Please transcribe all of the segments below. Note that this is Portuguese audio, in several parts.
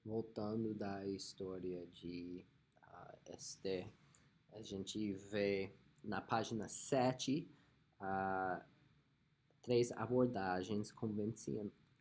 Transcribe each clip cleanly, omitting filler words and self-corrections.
Voltando da história de Esther, a gente vê na página 7 uh, três abordagens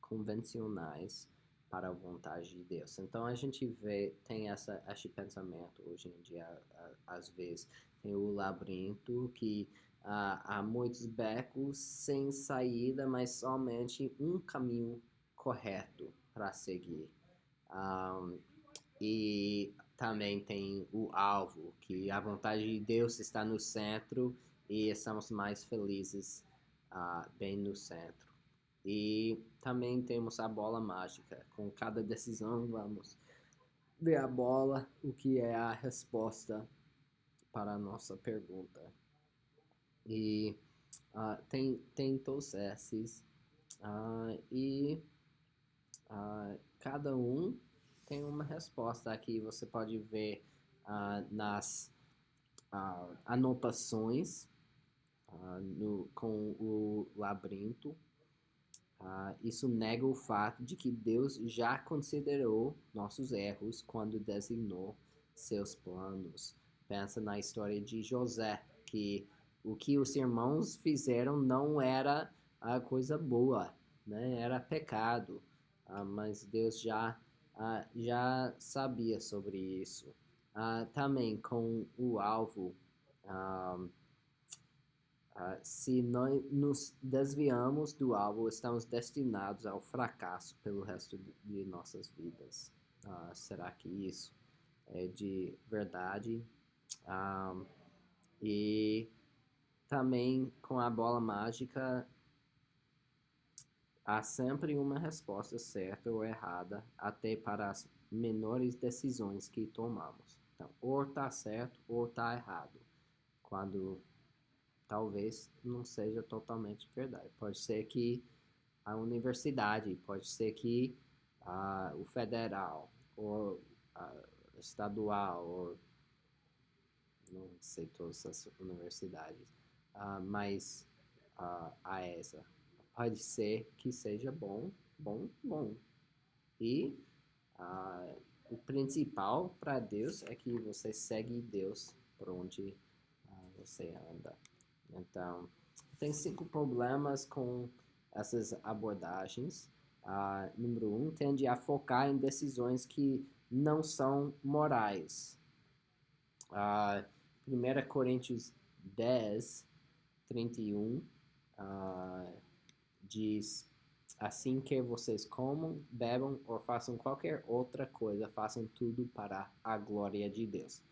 convencionais para a vontade de Deus. Então a gente tem esse pensamento hoje em dia, às vezes, tem o labirinto que há muitos becos sem saída, mas somente um caminho correto para seguir. Um, e também tem o alvo, que a vontade de Deus está no centro e estamos mais felizes bem no centro. E também temos a bola mágica. Com cada decisão vamos ver a bola, o que é a resposta para a nossa pergunta. E tem todos esses. E cada um tem uma resposta aqui. Você pode ver nas anotações com o labirinto. Isso nega o fato de que Deus já considerou nossos erros quando designou seus planos. Pensa na história de José, que o que os irmãos fizeram não era a coisa boa, né? Era pecado, mas Deus já sabia sobre isso. Também com o alvo, se nós nos desviamos do alvo, estamos destinados ao fracasso pelo resto de nossas vidas. Será que isso é de verdade? E também com a bola mágica, há sempre uma resposta certa ou errada, até para as menores decisões que tomamos. Então, ou está certo ou está errado. Quando talvez não seja totalmente verdade. Pode ser que a universidade, pode ser que o federal, ou estadual, ou não sei todas as universidades, mas a ESA, pode ser que seja bom, bom, bom. E o principal para Deus é que você segue Deus por onde você anda. Então, tem 5 problemas com essas abordagens. Número 1, tende a focar em decisões que não são morais. 1 Coríntios 10, 31 diz: assim que vocês comam, bebam ou façam qualquer outra coisa, façam tudo para a glória de Deus.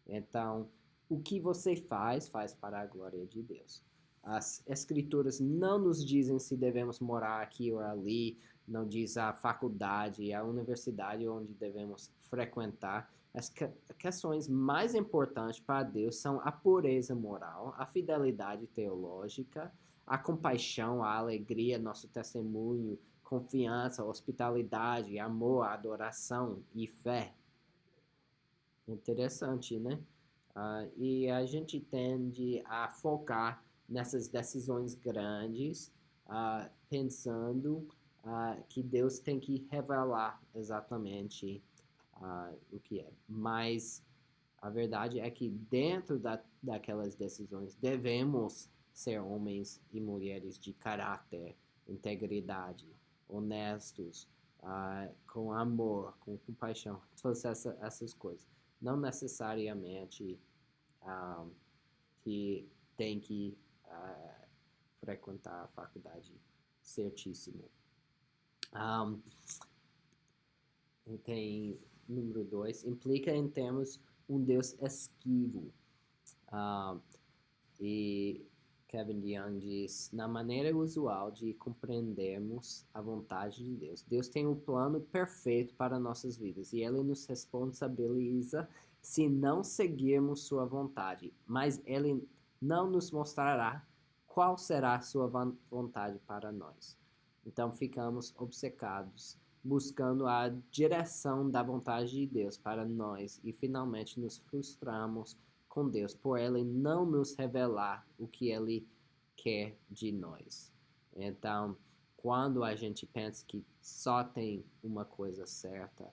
Então, o que você faz para a glória de Deus. As escrituras não nos dizem se devemos morar aqui ou ali, não diz a faculdade, a universidade onde devemos frequentar. As questões mais importantes para Deus são a pureza moral, a fidelidade teológica, a compaixão, a alegria, nosso testemunho, confiança, hospitalidade, amor, adoração e fé. Interessante, né? E a gente tende a focar nessas decisões grandes, pensando que Deus tem que revelar exatamente o que é. Mas a verdade é que dentro daquelas decisões devemos ser homens e mulheres de caráter, integridade, honestos, com amor, com compaixão, todas essas coisas. Não necessariamente que tem que frequentar a faculdade certíssimo. Tem número 2, implica em termos um Deus esquivo. E Kevin DeYoung diz: na maneira usual de compreendermos a vontade de Deus, Deus tem um plano perfeito para nossas vidas e Ele nos responsabiliza se não seguirmos Sua vontade, mas Ele não nos mostrará qual será a Sua vontade para nós. Então ficamos obcecados, buscando a direção da vontade de Deus para nós e finalmente nos frustramos com Deus por Ele não nos revelar o que Ele quer de nós. Então, quando a gente pensa que só tem uma coisa certa,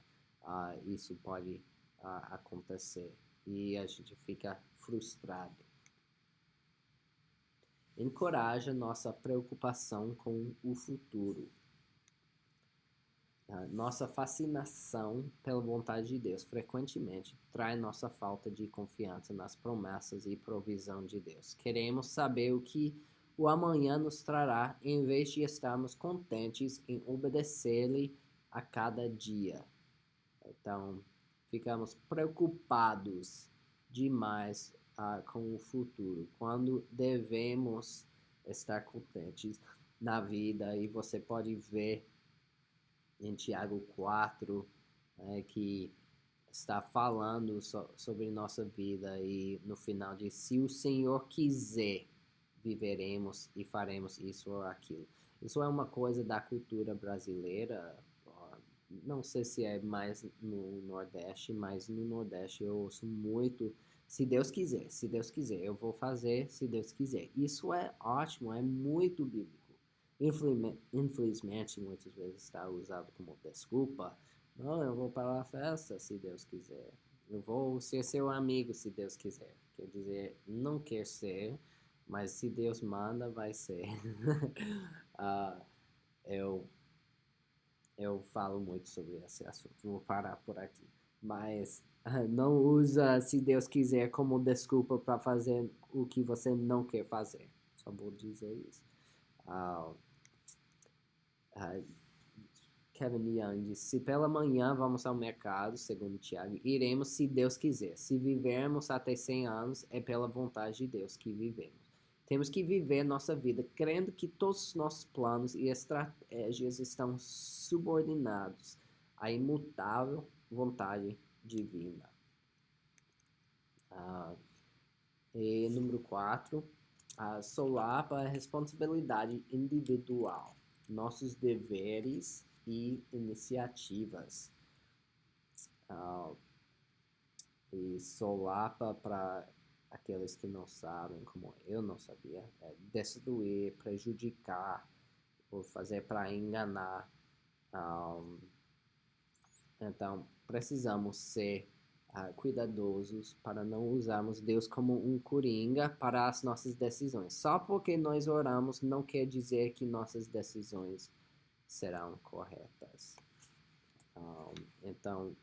isso pode acontecer e a gente fica frustrado. Encoraja nossa preocupação com o futuro. Nossa fascinação pela vontade de Deus frequentemente traz nossa falta de confiança nas promessas e provisão de Deus. Queremos saber o que o amanhã nos trará, em vez de estarmos contentes em obedecer-lhe a cada dia. Então, ficamos preocupados demais com o futuro, quando devemos estar contentes na vida. E você pode ver em Tiago 4, que está falando sobre nossa vida e no final diz: se o Senhor quiser, viveremos e faremos isso ou aquilo. Isso é uma coisa da cultura brasileira. Não sei se é mais no Nordeste, mas no Nordeste eu ouço muito: se Deus quiser, se Deus quiser, eu vou fazer, se Deus quiser. Isso é ótimo, é muito bíblico. Infelizmente, muitas vezes está usado como desculpa. Não, eu vou para a festa, se Deus quiser. Eu vou ser seu amigo, se Deus quiser. Quer dizer, não quer ser, mas se Deus manda, vai ser. Eu falo muito sobre esse assunto, vou parar por aqui. Mas não usa se Deus quiser como desculpa para fazer o que você não quer fazer. Só vou dizer isso. Kevin Young diz: se pela manhã vamos ao mercado, segundo Tiago, iremos se Deus quiser. Se vivermos até 100 anos, é pela vontade de Deus que vivemos. Temos que viver nossa vida crendo que todos os nossos planos e estratégias estão subordinados à imutável vontade divina. E número 4, solapa a responsabilidade individual, nossos deveres e iniciativas. E solapa, para aqueles que não sabem, como eu não sabia, é destruir, prejudicar, ou fazer para enganar. Então, precisamos ser cuidadosos para não usarmos Deus como um coringa para as nossas decisões. Só porque nós oramos não quer dizer que nossas decisões serão corretas. Então,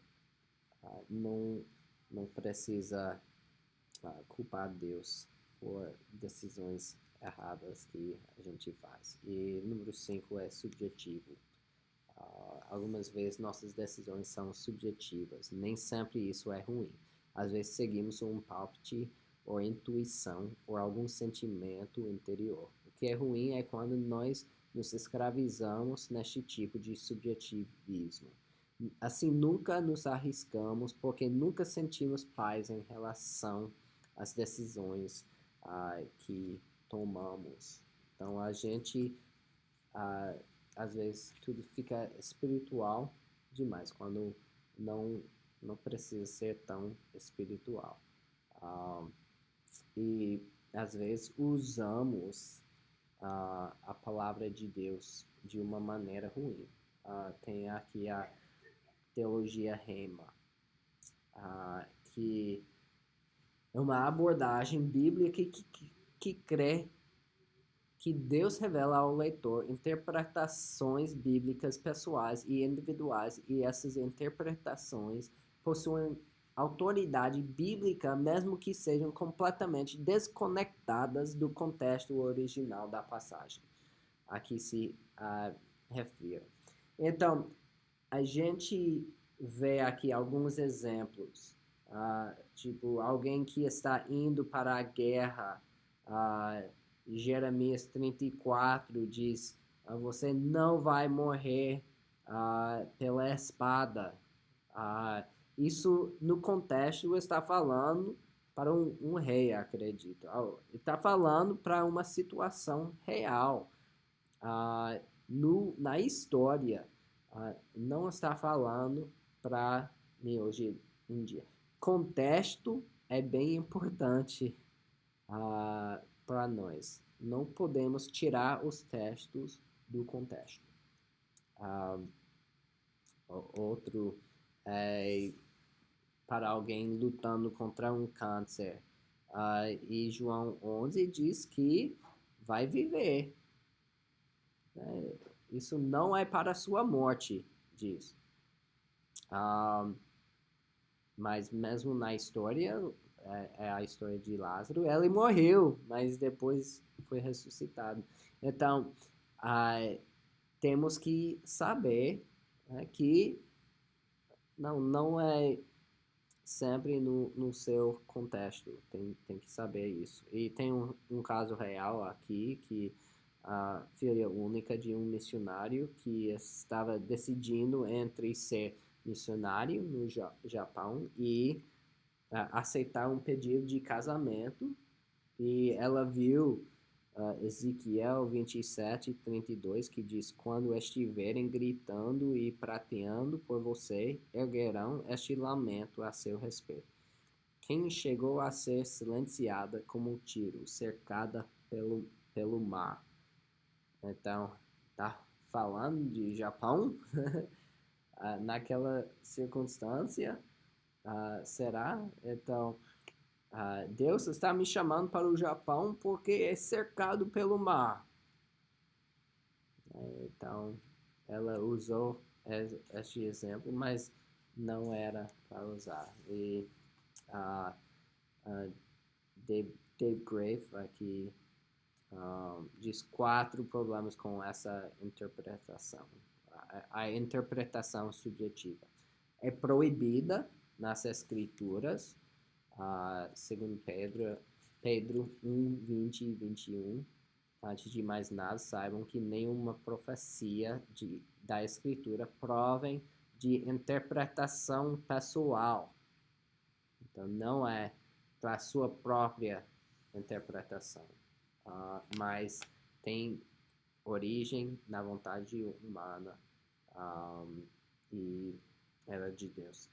não precisa culpar Deus por decisões erradas que a gente faz. E número 5 é subjetivo. Algumas vezes nossas decisões são subjetivas. Nem sempre isso é ruim. Às vezes seguimos um palpite ou intuição ou algum sentimento interior. O que é ruim é quando nós nos escravizamos neste tipo de subjetivismo. Assim, nunca nos arriscamos porque nunca sentimos paz em relação às decisões que tomamos. Então, a gente, às vezes, tudo fica espiritual demais, quando não precisa ser tão espiritual. E, às vezes, usamos a palavra de Deus de uma maneira ruim. Tem aqui a teologia Rema, que é uma abordagem bíblica que crê que Deus revela ao leitor interpretações bíblicas pessoais e individuais, e essas interpretações possuem autoridade bíblica, mesmo que sejam completamente desconectadas do contexto original da passagem a que se refere. Então, a gente vê aqui alguns exemplos, tipo alguém que está indo para a guerra. Jeremias 34 diz: você não vai morrer pela espada. Isso no contexto está falando para um rei, acredito. Está falando para uma situação real. Na história, não está falando para mim hoje em dia. Contexto é bem importante para nós. Não podemos tirar os textos do contexto. Outro para alguém lutando contra um câncer. E João 11 diz que vai viver. Isso não é para a sua morte, diz. Mas mesmo na história, é a história de Lázaro, ele morreu, mas depois foi ressuscitado. Então, temos que saber, né, que não é sempre no seu contexto, tem que saber isso. E tem um caso real aqui, que a filha única de um missionário que estava decidindo entre ser missionário no Japão e aceitar um pedido de casamento, e ela viu Ezequiel 27:32, que diz: quando estiverem gritando e prateando por você, erguerão este lamento a seu respeito. Quem chegou a ser silenciada como um tiro, cercada pelo mar. Então, tá falando de Japão? Naquela circunstância, será? Então, Deus está me chamando para o Japão porque é cercado pelo mar. Então, ela usou este exemplo, mas não era para usar. E Dave Grafe aqui diz 4 problemas com essa interpretação. A interpretação subjetiva é proibida nas Escrituras, segundo Pedro 1:20 e 21. Antes de mais nada, saibam que nenhuma profecia da Escritura provém de interpretação pessoal. Então, não é para sua própria interpretação, mas tem origem na vontade humana, e era de Deus.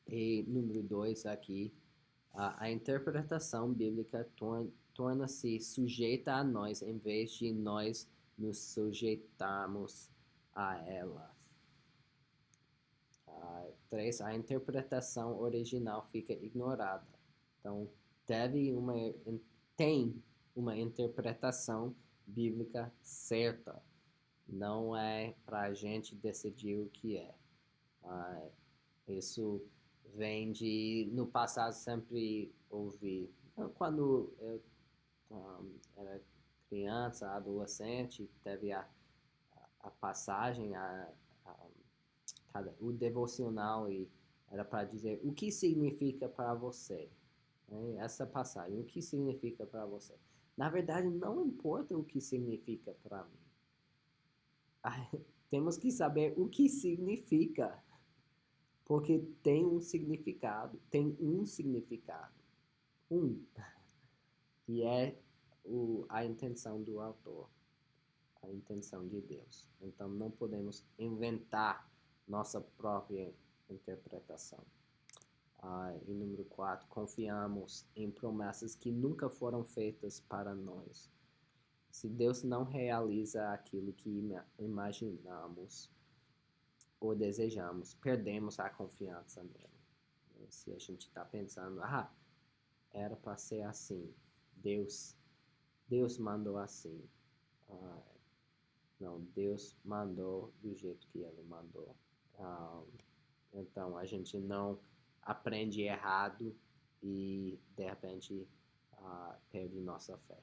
E número 2 aqui, a interpretação bíblica torna-se sujeita a nós em vez de nós nos sujeitarmos a ela. 3. A interpretação original fica ignorada. Então, tem uma interpretação bíblica certa. Não é para a gente decidir o que é. Isso vem de, no passado, sempre ouvi. Quando eu era criança, adolescente, teve a passagem, o devocional, e era para dizer o que significa para você. Essa passagem, o que significa para você? Na verdade, não importa o que significa para mim. Temos que saber o que significa, porque tem um significado, e é a intenção do autor, a intenção de Deus. Então, não podemos inventar nossa própria interpretação. E número 4, confiamos em promessas que nunca foram feitas para nós. Se Deus não realiza aquilo que imaginamos ou desejamos, perdemos a confiança nele. Se a gente está pensando, era para ser assim, Deus mandou assim. Não, Deus mandou do jeito que ele mandou. Então, a gente não aprende errado e, de repente, perde nossa fé.